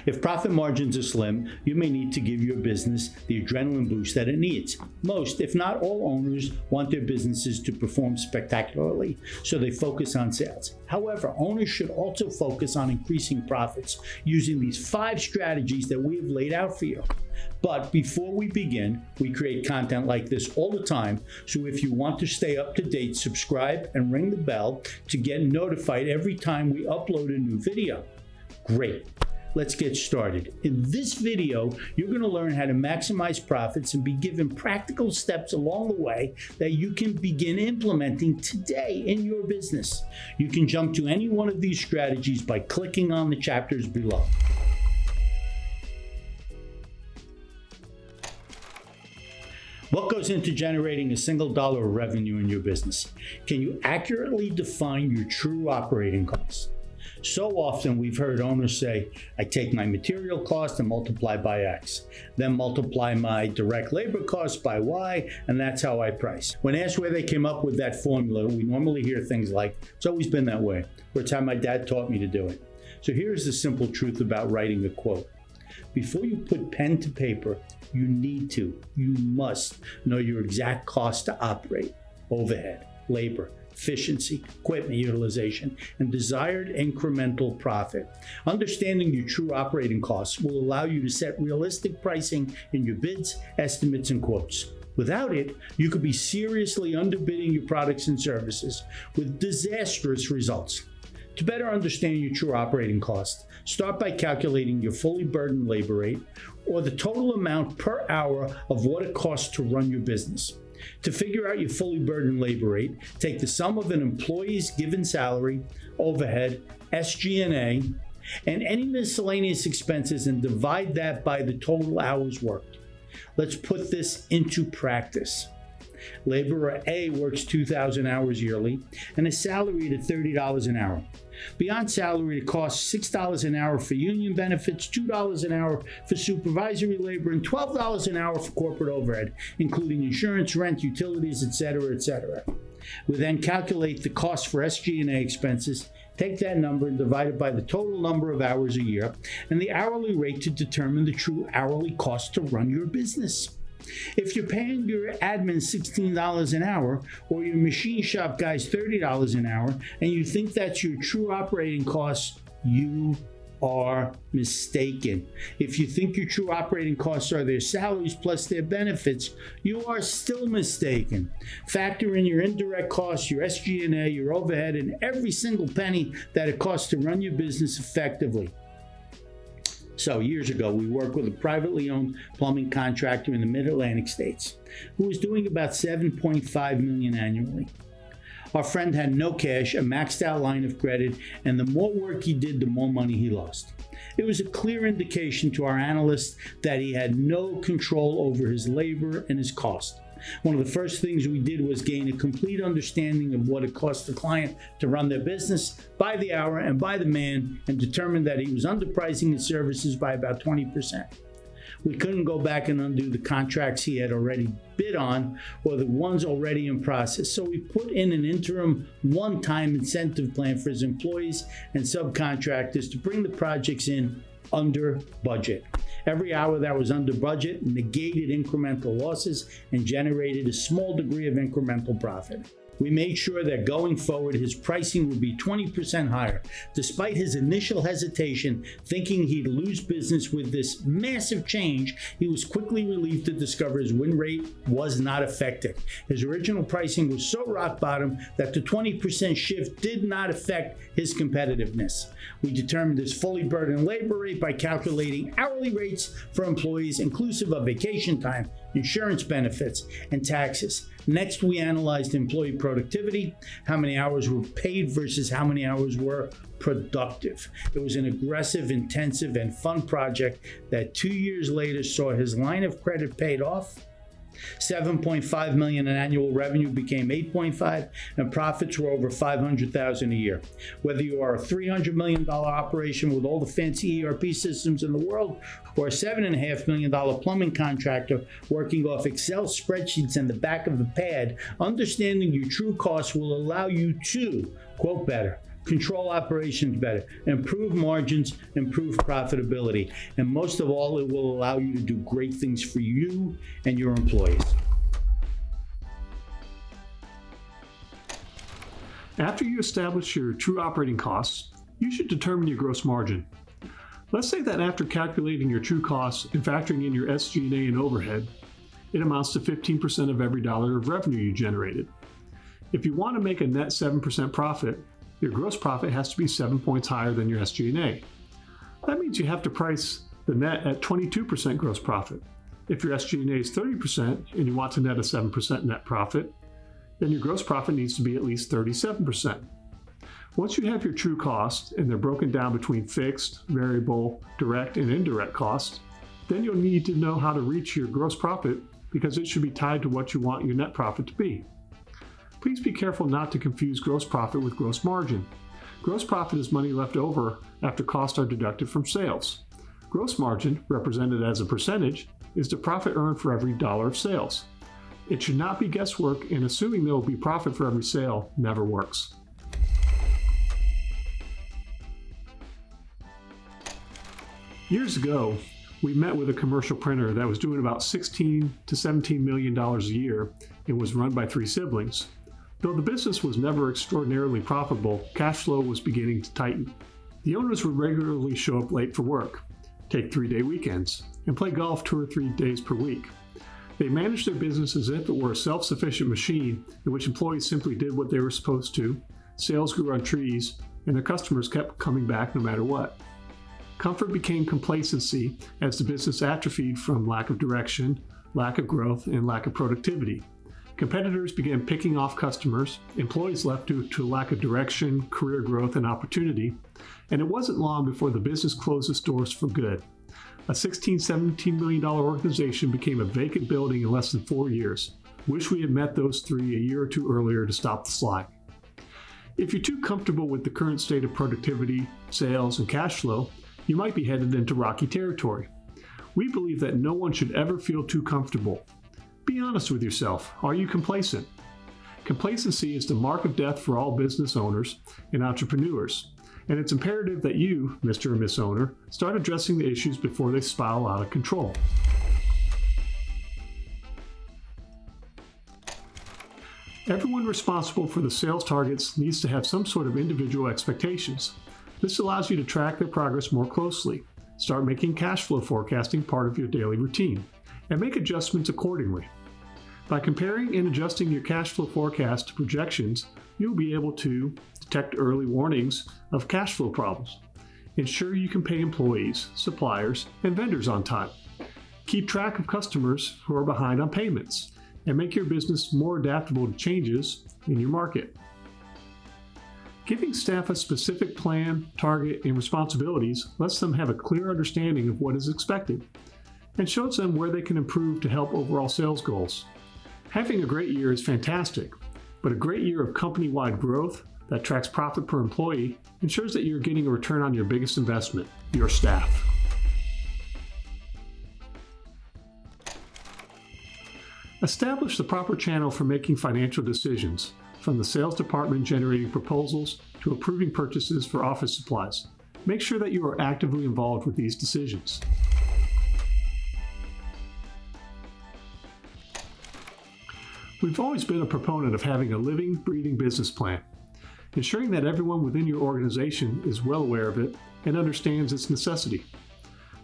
If profit margins are slim, you may need to give your business the adrenaline boost that it needs. Most, if not all owners, want their businesses to perform spectacularly, so they focus on sales. However, owners should also focus on increasing profits using these 5 strategies that we have laid out for you. But before we begin, we create content like this all the time, so if you want to stay up to date, subscribe and ring the bell to get notified every time we upload a new video. Great. Let's get started. In this video, you're going to learn how to maximize profits and be given practical steps along the way that you can begin implementing today in your business. You can jump to any one of these strategies by clicking on the chapters below. What goes into generating a single dollar of revenue in your business? Can you accurately define your true operating costs? So often we've heard owners say, I take my material cost and multiply by X, then multiply my direct labor costs by Y, and that's how I price. When asked where they came up with that formula, we normally hear things like, it's always been that way, or it's how my dad taught me to do it. So here's the simple truth about writing a quote. Before you put pen to paper, you must know your exact cost to operate, overhead, labor, efficiency, equipment utilization, and desired incremental profit. Understanding your true operating costs will allow you to set realistic pricing in your bids, estimates, and quotes. Without it, you could be seriously underbidding your products and services with disastrous results. To better understand your true operating costs, start by calculating your fully burdened labor rate or the total amount per hour of what it costs to run your business. To figure out your fully burdened labor rate, take the sum of an employee's given salary, overhead, SG&A, and any miscellaneous expenses and divide that by the total hours worked. Let's put this into practice. Laborer A works 2,000 hours yearly and is salaried at $30 an hour. Beyond salary, it costs $6 an hour for union benefits, $2 an hour for supervisory labor, and $12 an hour for corporate overhead, including insurance, rent, utilities, etc., etc. We then calculate the cost for SG&A expenses, take that number and divide it by the total number of hours a year, and the hourly rate to determine the true hourly cost to run your business. If you're paying your admin $16 an hour or your machine shop guys $30 an hour and you think that's your true operating costs, you are mistaken. If you think your true operating costs are their salaries plus their benefits, you are still mistaken. Factor in your indirect costs, your SG&A, your overhead, and every single penny that it costs to run your business effectively. So years ago, we worked with a privately owned plumbing contractor in the mid-Atlantic states who was doing about $7.5 million annually. Our friend had no cash, a maxed out line of credit, and the more work he did, the more money he lost. It was a clear indication to our analysts that he had no control over his labor and his cost. One of the first things we did was gain a complete understanding of what it cost the client to run their business by the hour and by the man, and determined that he was underpricing his services by about 20%. We couldn't go back and undo the contracts he had already bid on or the ones already in process, so we put in an interim one-time incentive plan for his employees and subcontractors to bring the projects in under budget. Every hour that was under budget negated incremental losses and generated a small degree of incremental profit. We made sure that going forward, his pricing would be 20% higher. Despite his initial hesitation, thinking he'd lose business with this massive change, he was quickly relieved to discover his win rate was not affected. His original pricing was so rock bottom that the 20% shift did not affect his competitiveness. We determined his fully burdened labor rate by calculating hourly rates for employees inclusive of vacation time, insurance benefits, and taxes. Next, we analyzed employee productivity, how many hours were paid versus how many hours were productive. It was an aggressive, intensive, and fun project that 2 years later saw his line of credit paid off. $7.5 million in annual revenue became $8.5, and profits were over $500,000 a year. Whether you are a $300 million operation with all the fancy ERP systems in the world, or a $7.5 million plumbing contractor working off Excel spreadsheets in the back of the pad, understanding your true costs will allow you to quote better, control operations better, improve margins, improve profitability, and most of all, it will allow you to do great things for you and your employees. After you establish your true operating costs, you should determine your gross margin. Let's say that after calculating your true costs and factoring in your SG&A and overhead, it amounts to 15% of every dollar of revenue you generated. If you want to make a net 7% profit, your gross profit has to be 7 points higher than your SG&A. That means you have to price the net at 22% gross profit. If your SG&A is 30% and you want to net a 7% net profit, then your gross profit needs to be at least 37%. Once you have your true costs and they're broken down between fixed, variable, direct, and indirect costs, then you'll need to know how to reach your gross profit because it should be tied to what you want your net profit to be. Please be careful not to confuse gross profit with gross margin. Gross profit is money left over after costs are deducted from sales. Gross margin, represented as a percentage, is the profit earned for every dollar of sales. It should not be guesswork, and assuming there will be profit for every sale never works. Years ago, we met with a commercial printer that was doing about $16 to $17 million a year and was run by 3 siblings. Though the business was never extraordinarily profitable, cash flow was beginning to tighten. The owners would regularly show up late for work, take 3-day weekends, and play golf 2 or 3 days per week. They managed their business as if it were a self-sufficient machine in which employees simply did what they were supposed to, sales grew on trees, and their customers kept coming back no matter what. Comfort became complacency as the business atrophied from lack of direction, lack of growth, and lack of productivity. Competitors began picking off customers, employees left due to lack of direction, career growth, and opportunity, and it wasn't long before the business closed its doors for good. A $16, $17 million organization became a vacant building in less than 4 years. Wish we had met those 3 a year or 2 earlier to stop the slide. If you're too comfortable with the current state of productivity, sales, and cash flow, you might be headed into rocky territory. We believe that no one should ever feel too comfortable. Be honest with yourself. Are you complacent? Complacency is the mark of death for all business owners and entrepreneurs, and it's imperative that you, Mr. or Miss Owner, start addressing the issues before they spiral out of control. Everyone responsible for the sales targets needs to have some sort of individual expectations. This allows you to track their progress more closely, start making cash flow forecasting part of your daily routine, and make adjustments accordingly. By comparing and adjusting your cash flow forecast to projections, you'll be able to detect early warnings of cash flow problems, ensure you can pay employees, suppliers, and vendors on time, keep track of customers who are behind on payments, and make your business more adaptable to changes in your market. Giving staff a specific plan, target, and responsibilities lets them have a clear understanding of what is expected and shows them where they can improve to help overall sales goals. Having a great year is fantastic, but a great year of company-wide growth that tracks profit per employee ensures that you're getting a return on your biggest investment, your staff. Establish the proper channel for making financial decisions, from the sales department generating proposals to approving purchases for office supplies. Make sure that you are actively involved with these decisions. We've always been a proponent of having a living, breathing business plan, ensuring that everyone within your organization is well aware of it and understands its necessity.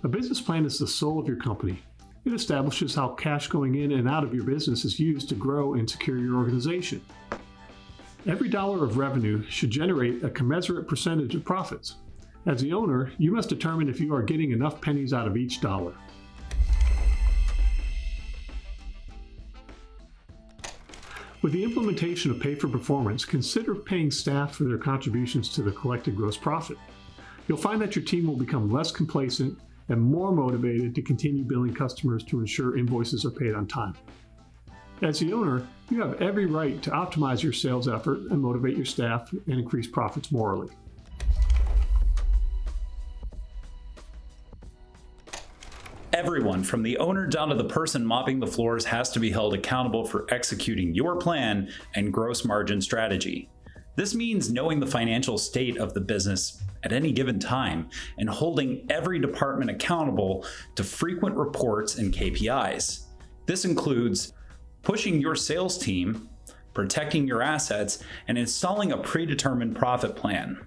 A business plan is the soul of your company. It establishes how cash going in and out of your business is used to grow and secure your organization. Every dollar of revenue should generate a commensurate percentage of profits. As the owner, you must determine if you are getting enough pennies out of each dollar. With the implementation of pay for performance, consider paying staff for their contributions to the collected gross profit. You'll find that your team will become less complacent and more motivated to continue billing customers to ensure invoices are paid on time. As the owner, you have every right to optimize your sales effort and motivate your staff and increase profits morally. Everyone, from the owner down to the person mopping the floors, has to be held accountable for executing your plan and gross margin strategy. This means knowing the financial state of the business at any given time and holding every department accountable to frequent reports and KPIs. This includes pushing your sales team, protecting your assets, and installing a predetermined profit plan.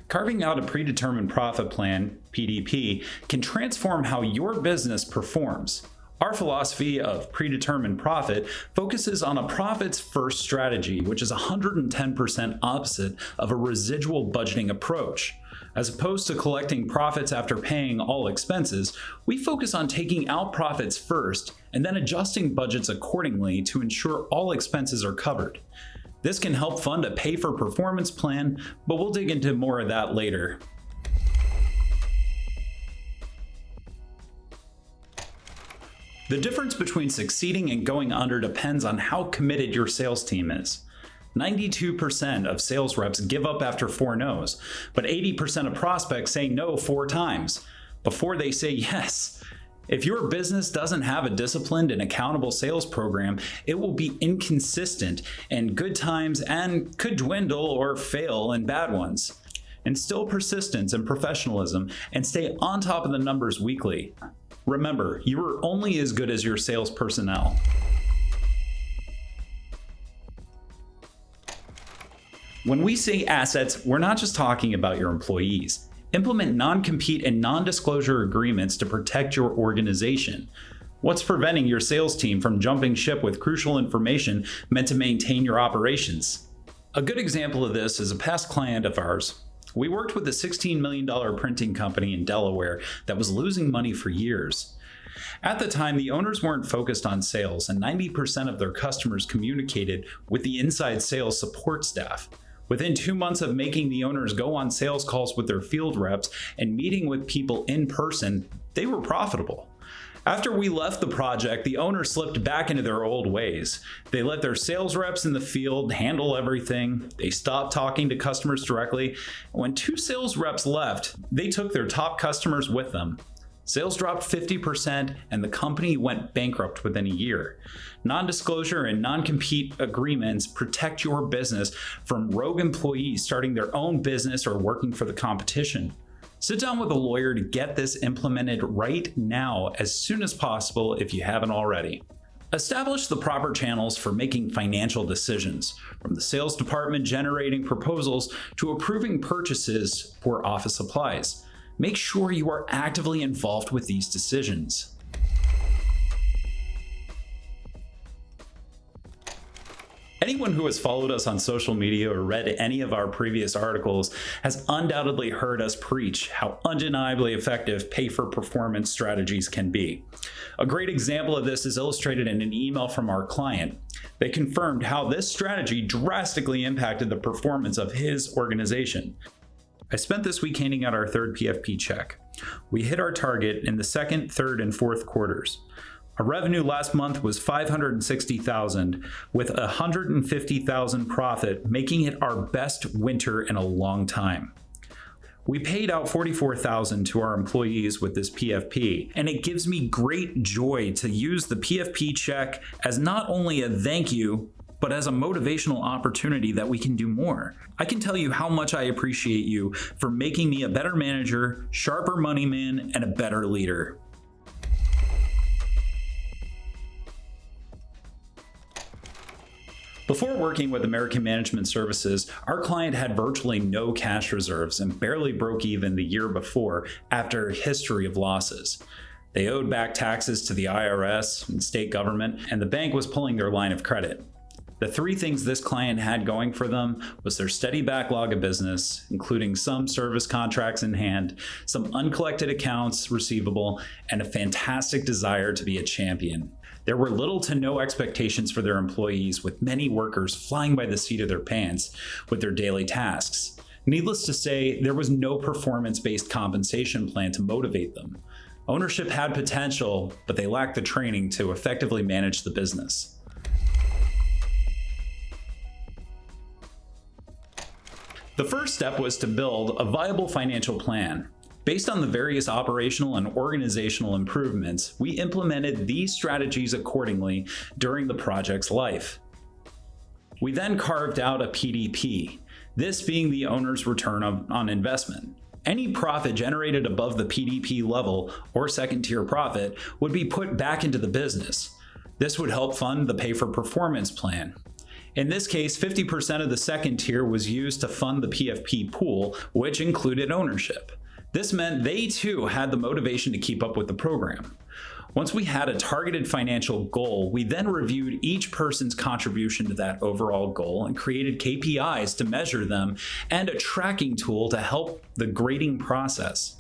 Carving out a predetermined profit plan, PDP, can transform how your business performs. Our philosophy of predetermined profit focuses on a profits-first strategy, which is 110% opposite of a residual budgeting approach. As opposed to collecting profits after paying all expenses, we focus on taking out profits first and then adjusting budgets accordingly to ensure all expenses are covered. This can help fund a pay-for-performance plan, but we'll dig into more of that later. The difference between succeeding and going under depends on how committed your sales team is. 92% of sales reps give up after 4 no's, but 80% of prospects say no 4 times before they say yes. If your business doesn't have a disciplined and accountable sales program, it will be inconsistent in good times and could dwindle or fail in bad ones. Instill persistence and professionalism and stay on top of the numbers weekly. Remember, you are only as good as your sales personnel. When we say assets, we're not just talking about your employees. Implement non-compete and non-disclosure agreements to protect your organization. What's preventing your sales team from jumping ship with crucial information meant to maintain your operations? A good example of this is a past client of ours. We worked with a $16 million printing company in Delaware that was losing money for years. At the time, the owners weren't focused on sales, and 90% of their customers communicated with the inside sales support staff. Within 2 months of making the owners go on sales calls with their field reps and meeting with people in person, they were profitable. After we left the project, the owners slipped back into their old ways. They let their sales reps in the field handle everything. They stopped talking to customers directly. When 2 sales reps left, they took their top customers with them. Sales dropped 50% and the company went bankrupt within a year. Non-disclosure and non-compete agreements protect your business from rogue employees starting their own business or working for the competition. Sit down with a lawyer to get this implemented right now as soon as possible if you haven't already. Establish the proper channels for making financial decisions, from the sales department generating proposals to approving purchases for office supplies. Make sure you are actively involved with these decisions. Anyone who has followed us on social media or read any of our previous articles has undoubtedly heard us preach how undeniably effective pay-for-performance strategies can be. A great example of this is illustrated in an email from our client. They confirmed how this strategy drastically impacted the performance of his organization. I spent this week handing out our 3rd PFP check. We hit our target in the 2nd, 3rd, and 4th quarters. Our revenue last month was $560,000 with $150,000 profit, making it our best winter in a long time. We paid out $44,000 to our employees with this PFP, and it gives me great joy to use the PFP check as not only a thank you, but as a motivational opportunity that we can do more. I can tell you how much I appreciate you for making me a better manager, sharper money man, and a better leader. Before working with American Management Services, our client had virtually no cash reserves and barely broke even the year before after a history of losses. They owed back taxes to the IRS and state government, and the bank was pulling their line of credit. The 3 things this client had going for them was their steady backlog of business, including some service contracts in hand, some uncollected accounts receivable, and a fantastic desire to be a champion. There were little to no expectations for their employees, with many workers flying by the seat of their pants with their daily tasks. Needless to say, there was no performance-based compensation plan to motivate them. Ownership had potential, but they lacked the training to effectively manage the business. The first step was to build a viable financial plan. Based on the various operational and organizational improvements, we implemented these strategies accordingly during the project's life. We then carved out a PDP, this being the owner's return on investment. Any profit generated above the PDP level or second tier profit would be put back into the business. This would help fund the pay for performance plan. In this case, 50% of the second tier was used to fund the PFP pool, which included ownership. This meant they too had the motivation to keep up with the program. Once we had a targeted financial goal, we then reviewed each person's contribution to that overall goal and created KPIs to measure them and a tracking tool to help the grading process.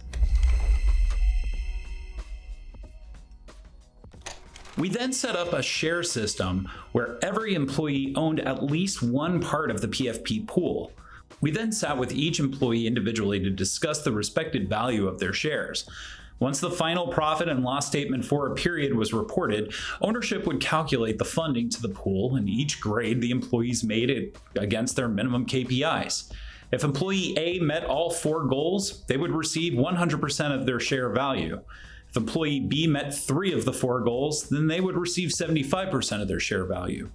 We then set up a share system where every employee owned at least one part of the PFP pool. We then sat with each employee individually to discuss the respective value of their shares. Once the final profit and loss statement for a period was reported, ownership would calculate the funding to the pool and each grade the employees made it against their minimum KPIs. If employee A met all 4 goals, they would receive 100% of their share value. If employee B met 3 of the 4 goals, then they would receive 75% of their share value.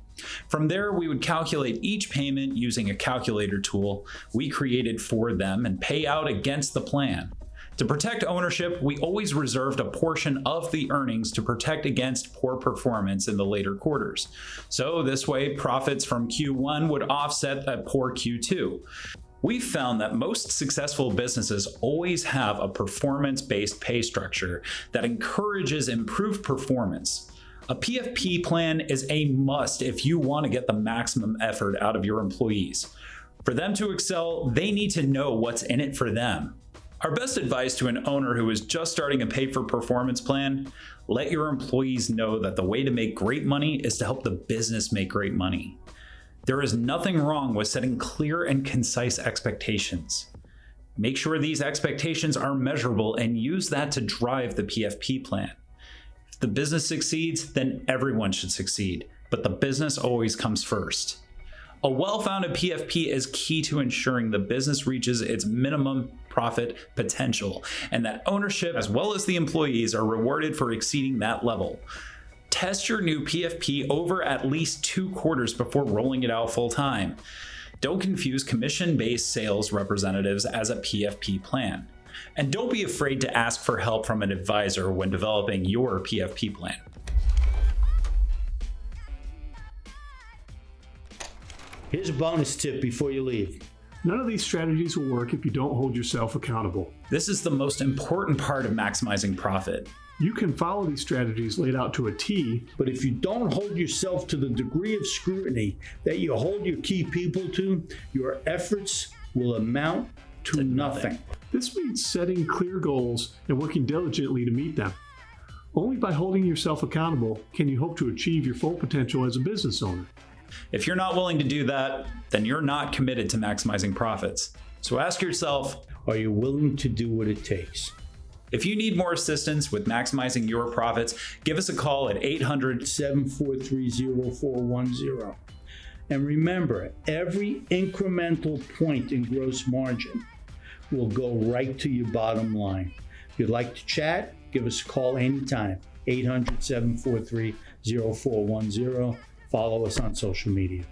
From there, we would calculate each payment using a calculator tool we created for them and pay out against the plan. To protect ownership, we always reserved a portion of the earnings to protect against poor performance in the later quarters. So this way, profits from Q1 would offset a poor Q2. We found that most successful businesses always have a performance-based pay structure that encourages improved performance. A PFP plan is a must if you want to get the maximum effort out of your employees. For them to excel, they need to know what's in it for them. Our best advice to an owner who is just starting a pay-for-performance plan: let your employees know that the way to make great money is to help the business make great money. There is nothing wrong with setting clear and concise expectations. Make sure these expectations are measurable and use that to drive the PFP plan. If the business succeeds, then everyone should succeed, but the business always comes first. A well-founded PFP is key to ensuring the business reaches its minimum profit potential, and that ownership, as well as the employees, are rewarded for exceeding that level. Test your new PFP over at least 2 quarters before rolling it out full time. Don't confuse commission-based sales representatives as a PFP plan. And don't be afraid to ask for help from an advisor when developing your PFP plan. Here's a bonus tip before you leave. None of these strategies will work if you don't hold yourself accountable. This is the most important part of maximizing profit. You can follow these strategies laid out to a T, But if you don't hold yourself to the degree of scrutiny that you hold your key people to, your efforts will amount to nothing. this means setting clear goals and working diligently to meet them. Only by holding yourself accountable can you hope to achieve your full potential as a business owner. If you're not willing to do that, then you're not committed to maximizing profits. So ask yourself, Are you willing to do what it takes? if you need more assistance with maximizing your profits, give us a call at 743-0410. And remember, every incremental point in gross margin will go right to your bottom line. If you'd like to chat, give us a call anytime. 800-743-0410. Follow us on social media.